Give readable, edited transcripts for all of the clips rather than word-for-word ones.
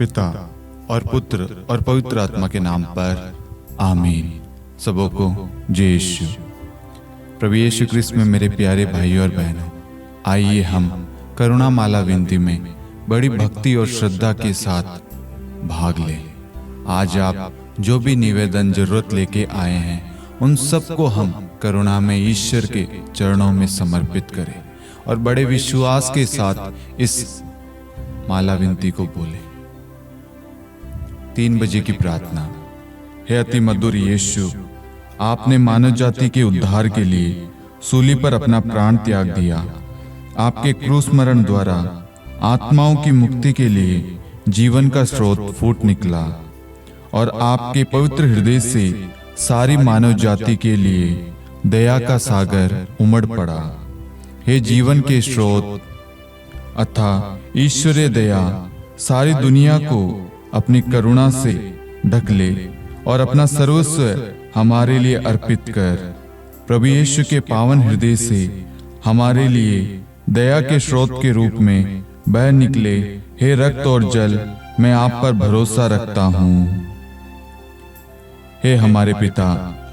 पिता और पुत्र और पवित्र आत्मा के नाम पर आमीन। सबों को जय यीशु। प्रभु यीशु क्रिस्त में मेरे प्यारे भाइयों और बहनों, आइए हम करुणा माला विनती में बड़ी भक्ति और श्रद्धा के साथ भाग लें। आज आप जो भी निवेदन जरूरत लेके आए हैं उन सबको हम करुणा में ईश्वर के चरणों में समर्पित करें और बड़े विश्वास के साथ इस माला विनती को बोले। 3 बजे की प्रार्थना। हे अति मधुर यीशु, आपने मानव जाति के उद्धार के लिए सूली पर अपना प्राण त्याग दिया। आपके क्रूस मरण द्वारा आत्माओं की मुक्ति के लिए जीवन का स्रोत फूट निकला और आपके पवित्र हृदय से सारी मानव जाति के लिए दया का सागर उमड़ पड़ा। हे जीवन के स्रोत अथा ईश्वरीय दया, सारी दुनिया को अपनी करुणा से ढक ले और अपना सर्वस्व हमारे लिए अर्पित कर। प्रभु यीशु के पावन हृदय से हमारे लिए दया के स्रोत के रूप में बह निकले। हे रक्त और जल, मैं आप पर भरोसा रखता हूँ। हे हमारे पिता,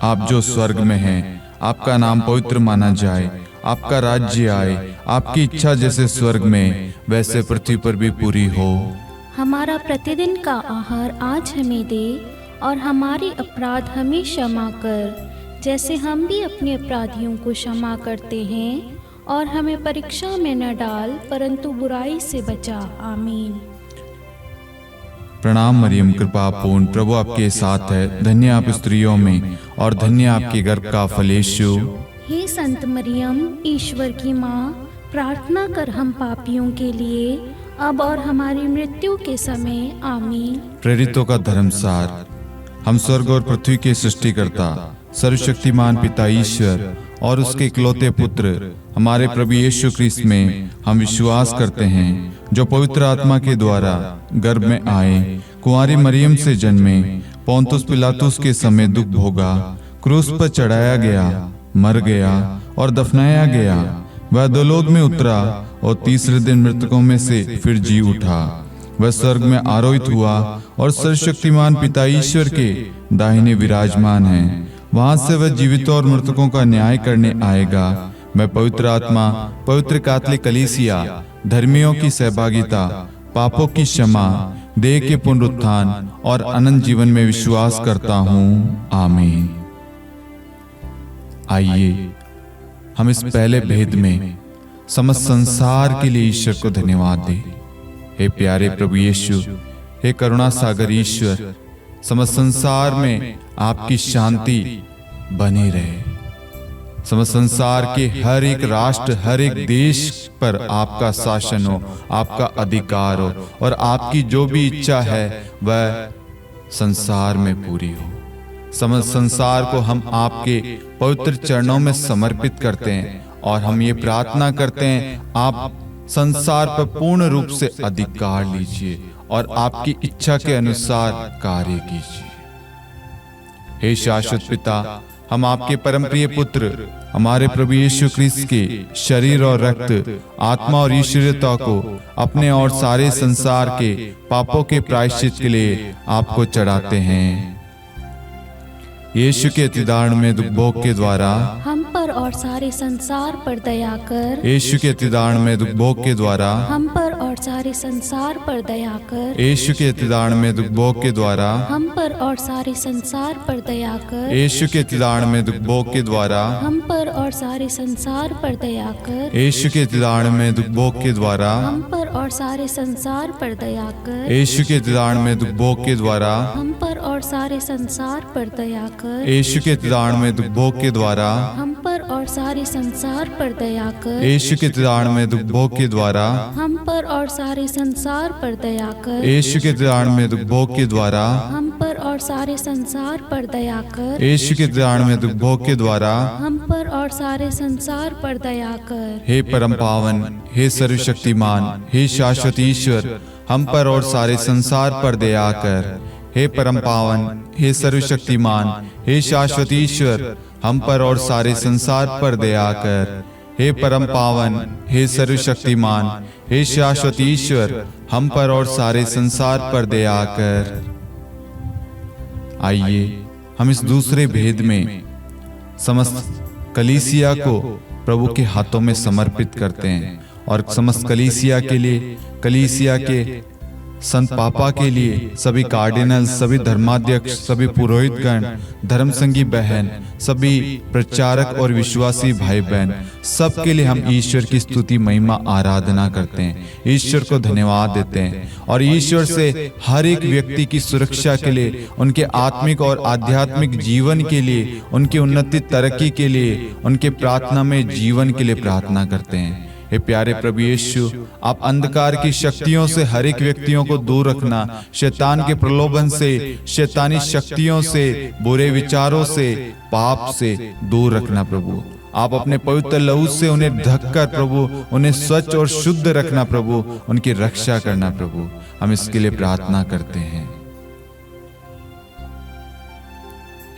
आप जो स्वर्ग में हैं, आपका नाम पवित्र माना जाए, आपका राज्य आए, आपकी इच्छा जैसे स्वर्ग में वैसे पृथ्वी पर भी पूरी हो। हमारा प्रतिदिन का आहार आज हमें दे और हमारे अपराध हमें क्षमा कर, जैसे हम भी अपने अपराधियों को क्षमा करते हैं, और हमें परीक्षा में न डाल परंतु बुराई से बचा। आमीन। प्रणाम मरियम, कृपा पूर्ण, प्रभु आपके साथ है। धन्य आप स्त्रियों में और धन्य आपके गर्भ का फल यीशु। हे संत मरियम, ईश्वर की माँ, प्रार्थना कर हम पापियों के लिए अब और हमारी मृत्यु के समय। आमीन। प्रेरितों का धर्मसार। हम स्वर्ग और पृथ्वी के सृष्टिकर्ता सर्वशक्तिमान पिता ईश्वर और उसके इकलौते पुत्र हमारे प्रभु यीशु क्रिस्त में हम विश्वास करते हैं, जो पवित्र आत्मा के द्वारा गर्भ में आए, कुंवारी मरियम से जन्मे, पोंतुस पिलातुस के समय दुख भोगा, क्रूस पर चढ़ाया गया, मर गया और दफनाया गया। वह दोलोक में उतरा और तीसरे दिन मृतकों में से फिर जी उठा। वह स्वर्ग में आरोहित हुआ और सर्वशक्तिमान पिता ईश्वर के दाहिने विराजमान है। वहां से वह जीवितों और मृतकों का न्याय करने आएगा। मैं पवित्र आत्मा, पवित्र कैथोलिक कलीसिया, धर्मियों की सहभागिता, पापों की क्षमा, देह के पुनरुत्थान और अनंत जीवन में विश्वास करता हूँ। आमीन। आइए हम इस पहले भेद में समस्त संसार के लिए ईश्वर को धन्यवाद दें। हे प्यारे प्रभु यीशु, हे करुणा सागर ईश्वर, समस्त संसार में आपकी शांति बनी रहे। समस्त संसार के हर एक राष्ट्र, हर एक देश पर आपका शासन हो, आपका अधिकार हो और आपकी जो भी इच्छा है वह संसार में पूरी हो। समस्त संसार को हम आपके पवित्र चरणों में समर्पित करते हैं और हम ये प्रार्थना करते हैं, आप संसार पर पूर्ण रूप से अधिकार लीजिए और आपकी इच्छा के अनुसार कार्य कीजिए। हे शाश्वत पिता, हम आपके परमप्रिय पुत्र हमारे प्रभु यीशु क्रिस्त के शरीर और रक्त, आत्मा और ईश्वरीयता को अपने और सारे संसार के पापों के प्रायश्चित के लिए आपको चढ़ाते हैं। यीशु के अतिदारुण में दुख भोग के द्वारा हम पर और सारे संसार पर दया कर। यीशु के अतिदारुण में दुख भोग के द्वारा हम पर और सारे संसार पर दया कर। यीशु के अतिदारुण में दुख भोग के द्वारा हम पर और सारे संसार पर दया कर। यीशु के अतिदारुण में दुख भोग के द्वारा हम पर और सारे संसार पर दया कर। यीशु के अतिदारुण में दुख भोग के द्वारा हम पर और सारे संसार पर दया कर। यीशु के अतिदारुण में दुख भोग के द्वारा हम पर और सारे संसार पर दया कर। यीशु के अतिदारुण में दुख भोग के द्वारा हम पर और सारे संसार पर दया कर। यीशु के अतिदारुण में दुख भोग के द्वारा हम पर और सारे संसार पर दया कर। यीशु के अतिदारुण में दुख भोग के द्वारा हम पर और सारे संसार पर दया कर। यीशु के अतिदारुण में दुख भोग के द्वारा हम पर और सारे संसार पर दया कर। हे परम पावन, हे सर्वशक्तिमान, हे शाश्वत ईश्वर, हम पर और सारे संसार पर दया कर। हे परम पावन, हे सर्वशक्तिमान, हे शाश्वत ईश्वर, हम पर और सारे संसार पर दया कर। हे परम पावन, हे सर्वशक्तिमान, हे शाश्वत ईश्वर, हम पर और सारे संसार पर दया कर। आइए हम इस दूसरे भेद में समस्त कलीसिया को प्रभु के हाथों में समर्पित करते हैं और समस्त कलीसिया के लिए, कलीसिया के संत पापा के लिए, सभी कार्डिनल, सभी धर्माध्यक्ष, सभी पुरोहितगण, धर्मसंगी बहन, सभी प्रचारक और विश्वासी भाई बहन, सबके लिए हम ईश्वर की स्तुति, महिमा, आराधना करते हैं, ईश्वर को धन्यवाद देते हैं और ईश्वर से हर एक व्यक्ति की सुरक्षा के लिए, उनके आत्मिक और आध्यात्मिक जीवन के लिए, उनकी उन्नति, तरक्की के लिए, उनके प्रार्थना में जीवन के लिए प्रार्थना करते हैं। हे प्यारे प्रभु यीशु, आप अंधकार की शक्तियों से हर एक व्यक्तियों को दूर रखना, शैतान के प्रलोभन से, शैतानी शक्तियों से, बुरे विचारों से, पाप से दूर रखना प्रभु। आप अपने पवित्र लहू से उन्हें ढककर प्रभु, उन्हें स्वच्छ और शुद्ध रखना प्रभु, उनकी रक्षा करना प्रभु। हम इसके लिए प्रार्थना करते हैं।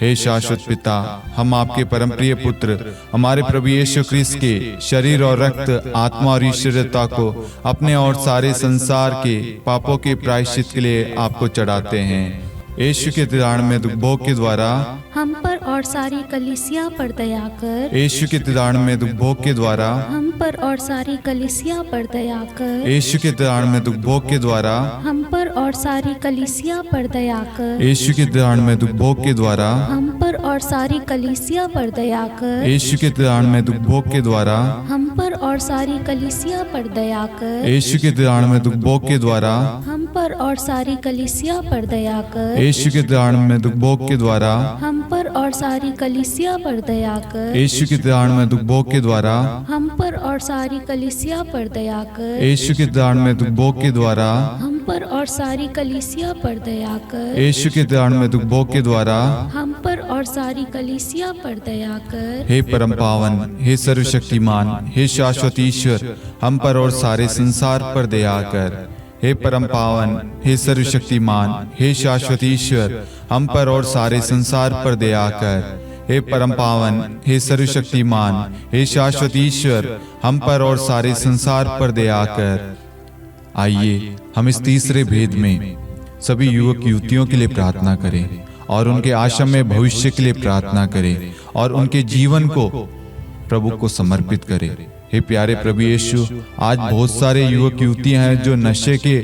हे शाश्वत पिता, हम आपके परमप्रिय पुत्र, हमारे प्रभु यीशु ख्रीस्त के शरीर और रक्त, आत्मा और ईश्वरता को अपने और सारे संसार के पापों के प्रायश्चित के लिए आपको चढ़ाते हैं। यीशु के तिदान दुख भोग के द्वारा हम पर और सारी कलीसिया पर दया कर। यीशु के तिदान दुख भोग के द्वारा हम पर और सारी कलीसिया पर दया कर। यीशु के तिदान दुख भोग के द्वारा हम पर और सारी कलीसिया पर दया कर। यीशु के तिदान दुख भोग के द्वारा हम पर और सारी कलीसिया पर दया कर। यीशु के तिदान दुख भोग के द्वारा हम पर और सारी कलीसिया पर दया कर। यीशु के तिदान दुख भोग के द्वारा हम पर और सारी कलीसिया पर दया कर। यीशु के तिदान दुख भोग के द्वारा हम पर और सारी कलीसिया पर दया कर। यीशु के तिदान दुख भोग के द्वारा हम पर और सारी कलीसिया पर दया कर। यीशु के तिदान दुख भोग के द्वारा हम पर और सारी कलीसिया पर दया कर। यीशु के तिदान दुख भोग के द्वारा हम पर और सारी कलीसिया पर दया कर। हे परम पावन, हे सर्वशक्तिमान, हे शाश्वत ईश्वर, हम पर और सारे संसार पर दया कर। हे परम पावन, हे सर्वशक्तिमान, हे शाश्वत ईश्वर, हम पर और सारे संसार पर दया कर। हे परम पावन, हे सर्वशक्तिमान, हे शाश्वत ईश्वर, हम पर और सारे संसार पर दया कर। आइए हम इस तीसरे भेद में सभी युवक युवतियों के लिए प्रार्थना करें और उनके आश्रम में भविष्य के लिए प्रार्थना करें और उनके जीवन को प्रभु को समर्पित करें। हे प्यारे प्रभु यीशु, आज बहुत सारे युवक युवतियां हैं जो नशे के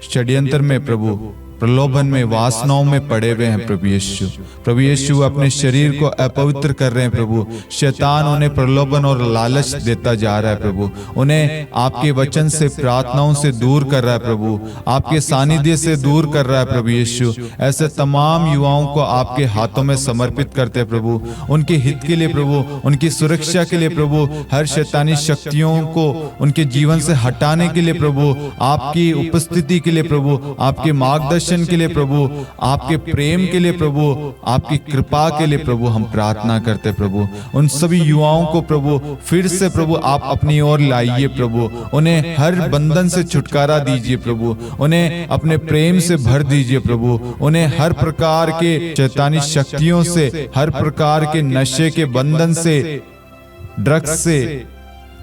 षड्यंत्र में, प्रभु प्रलोभन में, वासनाओं में पड़े हुए हैं। प्रभु यीशु, प्रभु यीशु अपने शरीर को अपवित्र कर रहे हैं प्रभु। शैतान उन्हें प्रलोभन और लालच देता जा रहा है प्रभु। उन्हें आपके वचन से, प्रार्थनाओं से दूर कर रहा है प्रभु, आपके सानिध्य से दूर कर रहा है प्रभु यीशु। ऐसे तमाम युवाओं को आपके हाथों में समर्पित करते हैं प्रभु, उनके हित के लिए प्रभु, उनकी सुरक्षा के लिए प्रभु, हर शैतानी शक्तियों को उनके जीवन से हटाने के लिए प्रभु, आपकी उपस्थिति के लिए प्रभु, आपके मार्गदर्शन के लिए प्रभु, आपके प्रेम के लिए प्रभु, आपकी कृपा के लिए प्रभु हम प्रार्थना करते प्रभु। उन सभी युवाओं को प्रभु फिर से प्रभु आप अपनी ओर लाइए प्रभु, उन्हें हर बंधन से छुटकारा दीजिए प्रभु, उन्हें अपने प्रेम से भर दीजिए प्रभु, उन्हें हर प्रकार के शैतानी शक्तियों से, हर प्रकार के नशे के बंधन से, ड्रग्स से,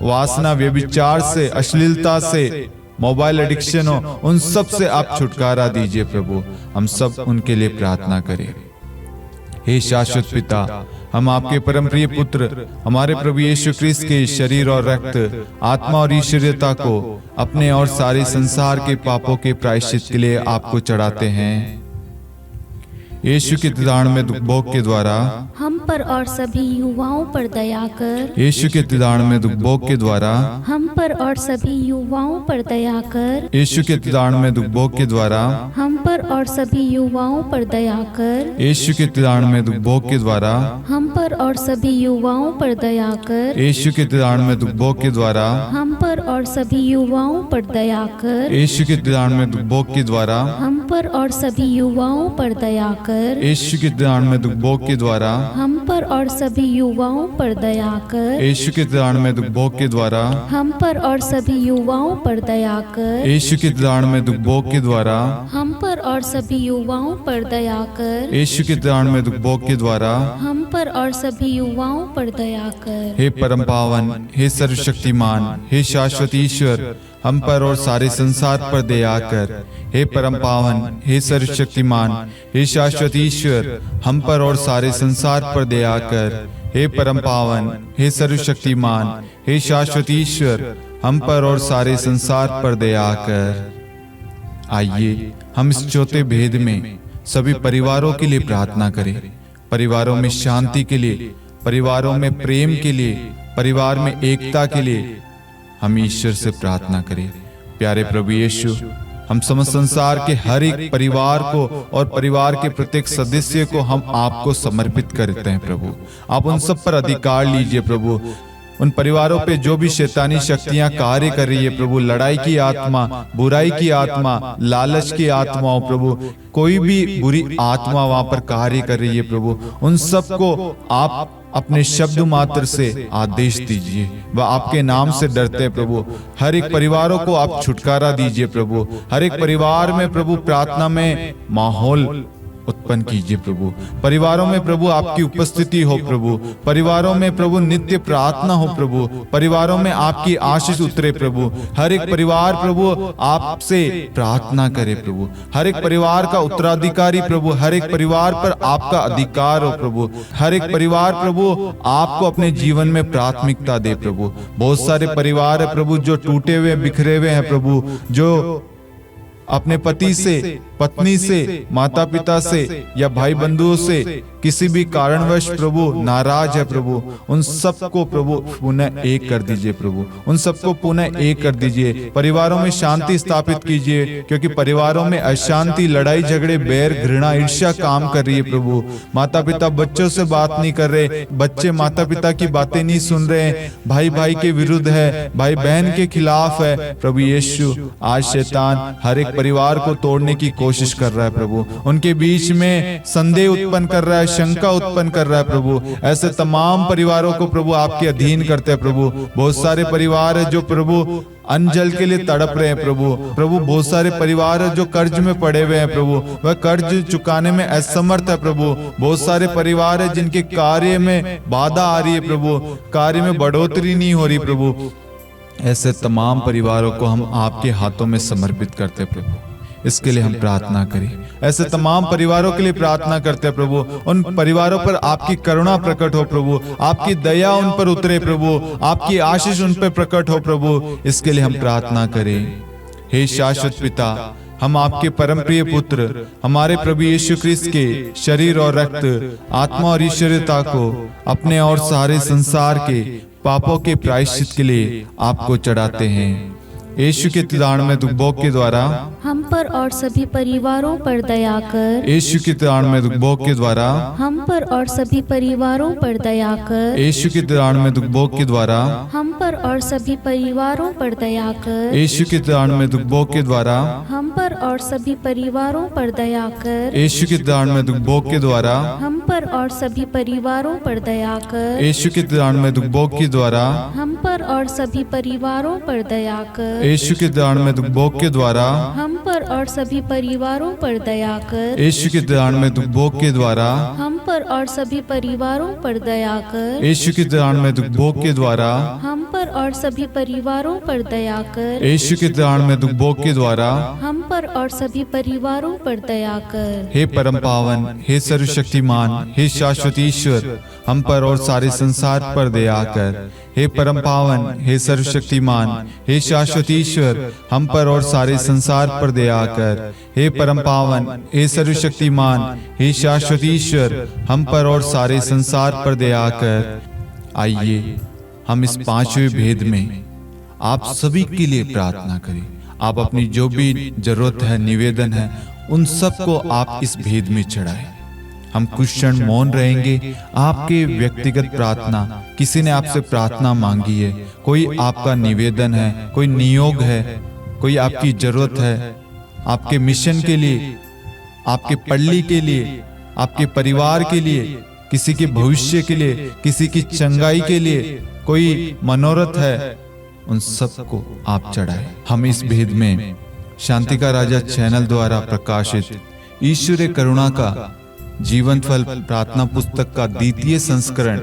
वासना, व्यभिचार से, अश्लीलता से, मोबाइल एडिक्शन हो, उन सब से आप छुटकारा दीजिए प्रभु। हम सब उनके लिए प्रार्थना करें। हे शाश्वत पिता, हम आपके परम प्रिय पुत्र, हमारे प्रभु यीशु ख्रीस्त के शरीर और रक्त, आत्मा और ईश्वरीयता को अपने और सारे संसार के पापों के प्रायश्चित के लिए आपको चढ़ाते हैं। यीशु के तिदान में दुख भोग के द्वारा हम पर और सभी युवाओं पर दया कर। यीशु के तिदान में दुख भोग के द्वारा हम पर और सभी युवाओं पर दया कर। यीशु के तिदान में दुख भोग के द्वारा हम पर और सभी युवाओं पर दया कर। यीशु के तिदान में दुख भोग के द्वारा हम पर और सभी युवाओं पर दया कर। यीशु के तिदान में दुख भोग के द्वारा हम पर और सभी युवाओं पर दया कर। यीशु के तिदान में दुख भोग के द्वारा हम पर और सभी युवाओं पर दया कर। यीशु के तिदान में दुख भोग के द्वारा हम पर और सभी युवाओं पर दया कर। यीशु के तिदान में दुख भोग के द्वारा हम पर और सभी युवाओं पर दया कर। यीशु के तिदान में दुख भोग के द्वारा हम पर और सभी युवाओं पर दया कर। यीशु के तिदान में दुख भोग के द्वारा हम पर पर और सभी युवाओं पर दया कर। हे परम पावन, हे सर्वशक्तिमान, हे शाश्वत ईश्वर, हम पर और सारे संसार पर दया कर। हे परम पावन, हे सर्वशक्तिमान, हे शाश्वत ईश्वर, हम पर और सारे संसार पर दया कर। हे परम पावन, हे सर्वशक्तिमान, हे शाश्वत ईश्वर, हम पर और सारे संसार पर दया कर। आइए हम इस चौथे भेद में सभी परिवारों के लिए प्रार्थना करें। परिवारों में शांति के लिए, परिवारों में प्रेम के लिए, परिवार में एकता के लिए हम ईश्वर से प्रार्थना करें। प्यारे प्रभु यीशु, हम समस्त संसार के हर एक परिवार को और परिवार के प्रत्येक सदस्य को हम आपको समर्पित करते हैं। प्रभु, आप उन सब पर अधिकार लीजिए। प्रभु, उन परिवारों पे जो भी शैतानी शक्तियां कार्य कर रही है प्रभु, लड़ाई की आत्मा, बुराई की आत्मा, लालच की आत्माओं प्रभु, कोई भी बुरी आत्मा वहां पर कार्य कर रही है प्रभु, उन सब को आप अपने शब्द मात्र से आदेश दीजिए। वह आपके नाम से डरते हैं प्रभु। हर एक परिवारों को आप छुटकारा दीजिए प्रभु। हर एक परिवार में प्रभु प्रार्थना में माहौल उत्पन्न कीजिए प्रभु। परिवारों में प्रभु आपकी उपस्थिति हो प्रभु। परिवारों में प्रभु नित्य प्रार्थना हो प्रभु। परिवारों में आपकी आशीष उतरे प्रभु। हर एक परिवार प्रभु आपसे प्रार्थना करे प्रभु। हर एक परिवार का उत्तराधिकारी प्रभु, हर एक परिवार पर आपका अधिकार हो प्रभु। हर एक परिवार प्रभु आपको अपने जीवन में प्राथमिकता दे प्रभु। बहुत सारे परिवार है प्रभु जो टूटे हुए, बिखरे हुए हैं प्रभु, जो अपने पति से, पत्नी से, माता पिता से या भाई बंधुओं से किसी भी कारणवश प्रभु नाराज है प्रभु। उन सबको प्रभु पुनः एक कर दीजिए प्रभु। उन सबको पुनः एक कर दीजिए। परिवारों में शांति स्थापित कीजिए, क्योंकि परिवारों में अशांति, लड़ाई झगड़े, बैर, घृणा, ईर्ष्या काम कर रही है प्रभु। माता पिता बच्चों से बात नहीं कर रहे, बच्चे माता पिता की बातें नहीं सुन रहे, भाई भाई के विरुद्ध है, भाई बहन के खिलाफ है। प्रभु यीशु, आज शैतान हर एक परिवार को तोड़ने की कोशिश कर रहा है प्रभु। उनके बीच में संदेह उत्पन्न कर रहा है, शंका उत्पन्न कर रहा है प्रभु। ऐसे तमाम परिवारों को प्रभु आपके अधीन करते हैं प्रभु। बहुत सारे परिवार है जो प्रभु अन्न जल के लिए तड़प रहे हैं प्रभु। प्रभु, बहुत सारे परिवार है जो कर्ज में पड़े हुए हैं प्रभु, वह कर्ज चुकाने में असमर्थ है प्रभु। बहुत सारे परिवार है जिनके कार्य में बाधा आ रही है प्रभु, कार्य में बढ़ोतरी नहीं हो रही प्रभु। ऐसे तमाम परिवारों को हम आपके हाथों में समर्पित करते हैं प्रभु। इसके लिए हम प्रार्थना करें। ऐसे तमाम परिवारों के लिए प्रार्थना करते हैं प्रभु। उन परिवारों पर आपकी करुणा प्रकट हो प्रभु, आपकी दया उन पर उतरे प्रभु, आपकी आशीष उन पर प्रकट हो प्रभु। इसके लिए हम प्रार्थना करें। हे शाश्वत पिता, हम आपके परम प्रिय पुत्र, हमारे प्रभु यीशु ख्रिस्त के शरीर और रक्त, आत्मा और ईश्वरीयता को अपने और सारे संसार के पापों के प्रायश्चित के लिए आपको चढ़ाते हैं। यीशु के तिदान दुख भोग के द्वारा हम पर और सभी परिवारों पर दया कर। यीशु के तिदान दुख भोग के द्वारा हम पर और सभी परिवारों पर दया कर। यीशु के तिदान दुख भोग के द्वारा हम पर और सभी परिवारों पर दया कर। यीशु के तिदान दुख भोग के द्वारा हम पर और सभी परिवारों पर दया कर। यीशु के तिदान दुख भोग के द्वारा हम पर और सभी परिवारों पर दया कर। यीशु के तिदान दुख भोग के द्वारा हम पर और सभी परिवारों पर दया कर। यीशु के तिदान दुख भोग के द्वारा हम पर और सभी परिवारों पर दया कर। यीशु के तिदान दुख भोग के द्वारा हम पर और सभी परिवारों पर दया कर। यीशु के तिदान दुख भोग के द्वारा हम पर और सभी परिवारों पर दया कर। यीशु के तिदान दुख भोग के द्वारा हम पर और सभी परिवारों पर दया कर। हे परम पावन, हे सर्वशक्तिमान, हे शाश्वत ईश्वर, हम पर और सारे संसार पर दया कर। हे परम पावन, हे सर्वशक्तिमान, हे शाश्वत ईश्वर, हम पर और सारे संसार पर दया कर। हे परम पावन, हे सर्वशक्तिमान, हे शाश्वत ईश्वर, हम पर और सारे संसार पर दया कर। आइए हम इस पांचवें भेद में आप सभी के लिए प्रार्थना करें। आप अपनी जो भी जरूरत है, निवेदन है, उन सब को आप इस भेद में चढ़ाएं। हम कुछ क्षण मौन रहेंगे। आपके व्यक्तिगत प्रार्थना, किसी ने आपसे प्रार्थना मांगी है, कोई आपका निवेदन है, कोई नियोग है, कोई आपकी जरूरत है, आपके मिशन के लिए, आपके पल्ली के लिए, आपके परिवार के लिए, किसी के भविष्य के लिए, किसी की चंगाई के लिए कोई मनोरथ है, उन सबको आप चढ़ाएं। हम इस भेद में शांति का राजा चैनल द्वारा प्रकाशित ईश्वरीय करुणा का जीवन फल प्रार्थना पुस्तक का द्वितीय संस्करण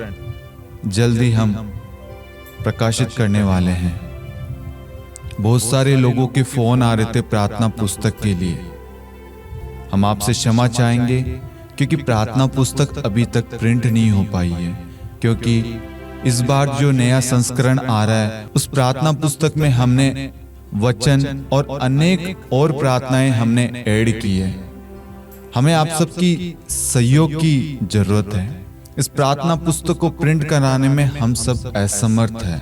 जल्दी हम प्रकाशित करने वाले हैं। बहुत सारे लोगों के फोन आ रहे थे प्रार्थना पुस्तक के लिए। हम आपसे क्षमा चाहेंगे क्योंकि प्रार्थना पुस्तक अभी तक प्रिंट नहीं हो पाई है, क्योंकि इस बार जो नया संस्करण आ रहा है उस प्रार्थना पुस्तक में हमने वचन और अनेक और प्रार्थनाएं हमने ऐड की है। हमें आप सबकी सहयोग की जरूरत है। इस प्रार्थना पुस्तक को प्रिंट कराने में हम सब असमर्थ हैं।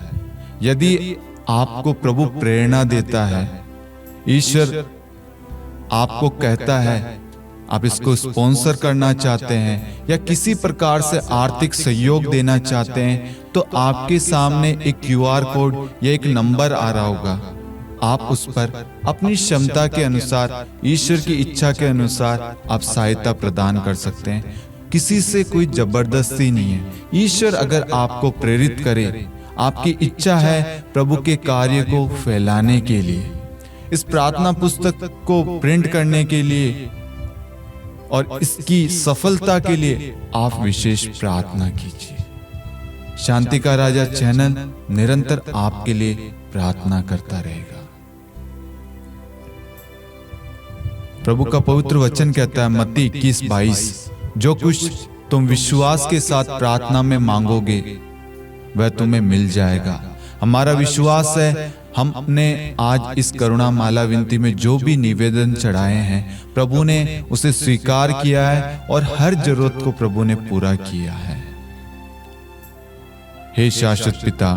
यदि आपको प्रभु प्रेरणा देता है, ईश्वर आपको कहता है आप इसको स्पॉन्सर करना चाहते हैं या किसी प्रकार से आर्थिक सहयोग देना चाहते हैं, तो आपके सामने एक क्यूआर कोड या एक नंबर आ रहा होगा। आप उस पर अपनी क्षमता के अनुसार, ईश्वर की इच्छा के अनुसार आप सहायता प्रदान कर सकते हैं। किसी से कोई जबरदस्ती नहीं है। ईश्वर अगर आपको प्रेरित करे, आपकी इच्छा है प्रभु के कार्य को फैलाने के लिए, इस प्रार्थना पुस्तक को प्रिंट करने के लिए और इसकी सफलता के लिए आप विशेष प्रार्थना कीजिए। शांति का राजा चैनल निरंतर आपके लिए प्रार्थना करता रहेगा। प्रभु का पवित्र वचन कहता है मत्ती 21:22, जो कुछ तुम विश्वास के साथ प्रार्थना में मांगोगे वह तुम्हें मिल जाएगा। हमारा विश्वास है हमने आज इस करुणा माला विनती में जो भी निवेदन चढ़ाए हैं, प्रभु ने उसे स्वीकार किया है और हर जरूरत को प्रभु ने पूरा किया है। हे शाश्वत पिता,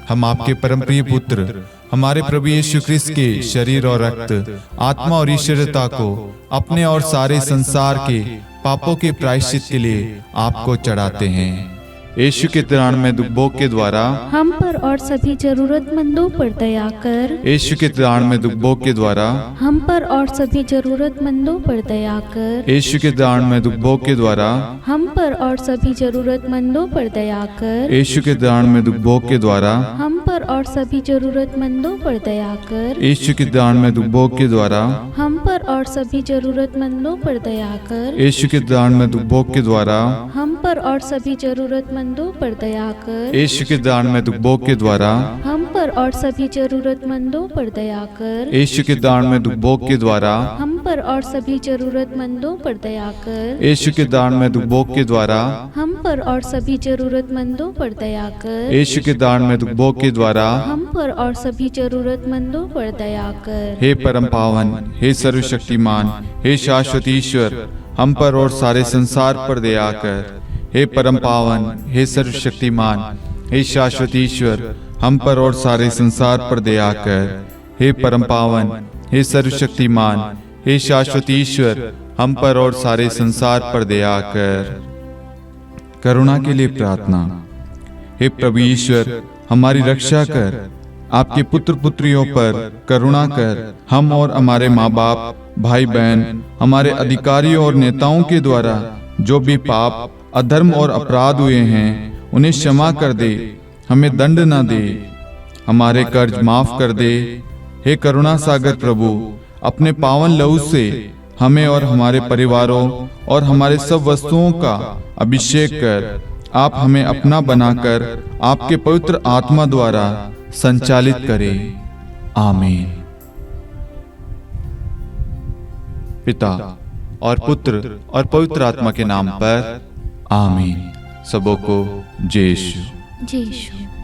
हम आपके परमप्रिय पुत्र हमारे प्रभु यीशु ख्रिस्त के शरीर और रक्त, आत्मा और ईश्वरता को अपने और सारे संसार के पापों के प्रायश्चित के लिए आपको चढ़ाते हैं। यीशु के 93 दुखों के द्वारा हम पर और सभी जरूरतमंदों पर दया कर। यीशु के 93 दुखों के द्वारा हम पर और सभी जरूरतमंदों पर दया कर। यीशु के 93 दुखों के द्वारा हम पर और सभी जरूरतमंदों पर दया कर। यीशु के 93 दुखों के द्वारा हम पर और सभी जरूरतमंदों पर दया कर। यीशु के 93 दुखों के द्वारा हम पर और सभी जरूरतमंदों पर दया कर। यीशु के 93 दुखों के द्वारा हम पर और सभी जरूरतमंदों पर दया कर। यीशु के 93 दुखों के द्वारा हम पर और सभी जरूरतमंदों पर दया कर। यीशु के 93 दुखों के द्वारा हम पर और सभी जरूरतमंदों पर दया कर। यीशु के 93 दुखों के द्वारा हम पर और सभी जरूरतमंदों पर दया कर। यीशु के 93 दुखों के द्वारा हम पर और सभी जरूरतमंदों पर दया कर। हे परम पावन, हे सर्वशक्तिमान, हे शाश्वत ईश्वर, हम पर और सारे संसार पर दया कर। हे परम पावन, हे सर्वशक्तिमान, हे शाश्वत ईश्वर, हम पर और सारे संसार पर दया कर। हे परम पावन, हे सर्वशक्तिमान, हे शाश्वत ईश्वर, हम पर और सारे संसार पर दया कर। करुणा के लिए प्रार्थना। हे प्रभु ईश्वर, हमारी रक्षा कर। आपके पुत्र पुत्रियों पर करुणा कर। हम और हमारे माँ बाप, भाई बहन, हमारे अधिकारियों और नेताओं के द्वारा जो भी पाप, अधर्म और अपराध हुए हैं उन्हें क्षमा कर दे। हमें दंड न दे, हमारे कर्ज माफ कर दे। हे करुणा सागर प्रभु, अपने पावन लहू से हमें और हमारे परिवारों और हमारे सब वस्तुओं का अभिषेक कर। आप हमें अपना बनाकर आपके पवित्र आत्मा द्वारा संचालित करें। आमीन। पिता और पुत्र और पवित्र आत्मा के नाम पर आमीन। सबों को जय यीशु। जय यीशु।